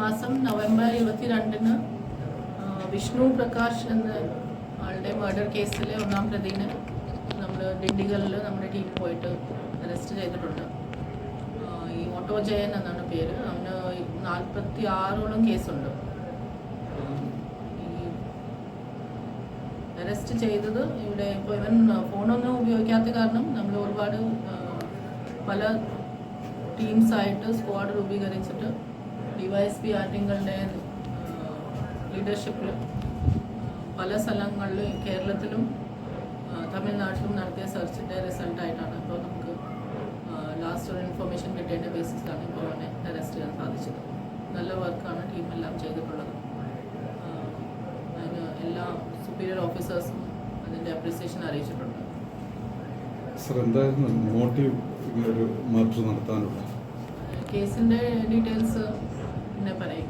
മാസം നവംബർ 22-ന് വിഷ്ണു പ്രകാശ് എന്ന ആളുടെ മർഡർ കേസിലെ ഒന്നാം പ്രതിനെ നമ്മൾ ഡിണ്ടിഗലിൽ നമ്മുടെ ടീം പോയിട്ട് അറസ്റ്റ് ചെയ്തിട്ടുണ്ട്. ഈ ഓട്ടോ ജയൻ എന്നാണ് പേര്. അവന് 46ഓളം കേസുണ്ട്. ഈ അറസ്റ്റ് ചെയ്തത് ഇവിടെ ഇപ്പോൾ ഇവൻ ഫോണൊന്നും ഉപയോഗിക്കാത്ത കാരണം നമ്മൾ ഒരുപാട് പല ടീംസായിട്ട് സ്ക്വാഡ് രൂപീകരിച്ചിട്ട് DYSP ആറ്റിങ്ങളുടെ ലീഡർഷിപ്പിൽ പല സ്ഥലങ്ങളിലും കേരളത്തിലും തമിഴ്നാട്ടിലും നടത്തിയ സെർച്ചിൻ്റെ റിസൾട്ടായിട്ടാണ് ഇപ്പോൾ നമുക്ക് ലാസ്റ്റ് ഒരു ഇൻഫർമേഷൻ കിട്ടേണ്ട ബേസിസിലാണ് ഇപ്പോൾ അവനെ അറസ്റ്റ് ചെയ്യാൻ സാധിച്ചത്. നല്ല വർക്കാണ് ടീമെല്ലാം ചെയ്തിട്ടുള്ളത്. അതിന് എല്ലാ സുപ്പീരിയർ ഓഫീസേഴ്സും അതിൻ്റെ അപ്രിസിയേഷൻ അറിയിച്ചിട്ടുണ്ട്. സർ, എന്തായിരുന്നു മോട്ടീവ് ഇങ്ങനൊരു മർഡർ നടത്താനുള്ള? കേസിൻ്റെ ഡീറ്റെയിൽസ് പിന്നെ പറയും.